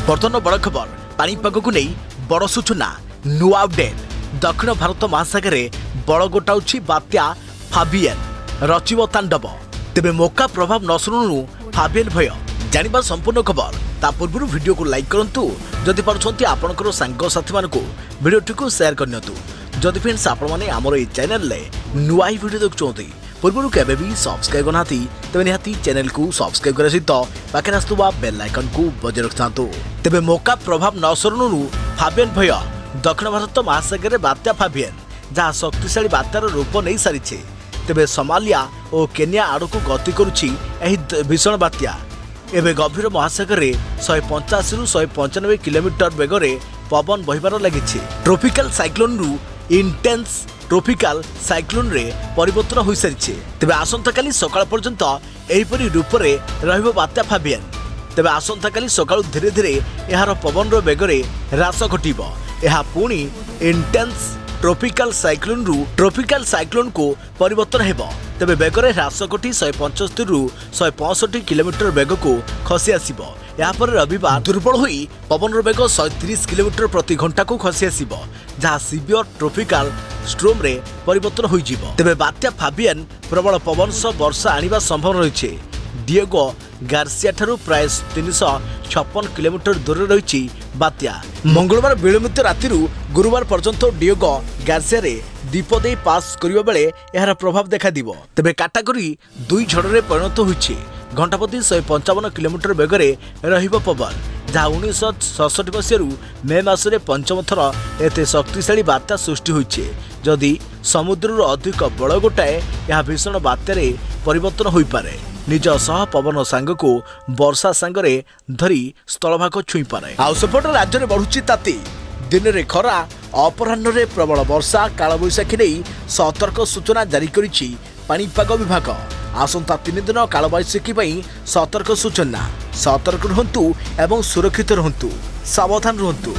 बर्तमान बड़ खबर पाणीपाग को नहीं बड़ सूचना नुआ अपडेट। दक्षिण भारत महासागर बड़ गोटाऊँ बात्या फाबियन रचिब तांडव। तेबे मौका प्रभाव न शुणु फाबियन भय जानिबा संपूर्ण खबर ता पूर्व वीडियो को लाइक करंतु जदि पारुछंती आपनकर सांग साथी मानकु वीडियोटी को शेयर करनियतु। जदि फ्रेंड्स आपण माने हमर ए चैनल ले नुआ ही वीडियो देखुछंती पूर्व केबे भी सब्सक्राइब करनाती तबे निहाती चैनल को सब्सक्राइब करे सहित पाखे आसुवा बेल आइकन को बजाय रखतांतु। तेबे मौका प्रभाव न शुणु फाबियन भय दक्षिण भारत महासागर बात्या फाबियन जहाँ शक्तिशाली बात्यार रूप नहीं सारी। तेबे सोमालिया और केन्या आड़क गति करुछि एही भीषण बात्या। एबे गभीर महासागर 185 रु 195 किलोमीटर बेगरे पवन बहिबार लागिछि। ट्रॉपिकल साइक्लोन रु इंटेंस ट्रॉपिकल साइक्लोन रे परिवर्तन होई सारिछि। तेबे आसंताकाली सकाळ पर्यंत एहिपरि रूप रे रहइबो बात्या फाबियन। तेबे आसंताकाली सकाळ धीरे धीरे एहार पवन रो बेगरे ह्रास घटिबो। एहा पुणी इंटेंस ट्रॉपिकल साइक्लोन रु ट्रॉपिकल साइक्लोन को परिवर्तन हेबो। तेबे बेगरे ह्रास घटी 175 रु 165 किलोमीटर बेग को खसी आसीबो। या पर रविवार दुर्बल होई पवन रो बेग 130 किलोमीटर प्रति घंटा को खसी आसीबो जहाँ सीवियर ट्रॉपिकल स्ट्रोम रे परिवर्तन होई जिवो। तेबे बात्या फाबियन प्रबल पवन सह वर्षा आनिबा संभव रहिछि। डिएगो गार्सिया ठारू प्राय 356 किलोमीटर दूर रही बात्या। मंगलवार विलंबित राति गुरुवार पर्यंत डिएगो गार्सिया रे दीप दे पास करिबा बेले एहार प्रभाव देखा दिबो। तेबे काटागोरी 2 झड़ रे परिणत होइछि। घंटाप्रति 155 किलोमीटर बेगरे रहिबो पवन जहाँ 1967 मसीह मे मासरे पंचम थर एते शक्तिशाली बात्या सृष्टि होइछि। जदि समुद्र अधिक बड़ गोटाए यह भीषण बात्यारे परिवर्तन होई पारे। निज सह पवन सांग को वर्षा सांगरे धरी स्थलभाग छुई पारे। आउ सेपट राज्य में बढ़ुची ताती दिन में खरा अपराह्न रे प्रबल वर्षा कालबैशाखी नहीं सतर्क सूचना जारी करिछि पाणीपाग विभाग। आसंता 3 दिन कालबैशाखी पई सतर्क सूचना। सतर्क रहंतु एवं सुरक्षित रहंतु, सावधान रहंतु।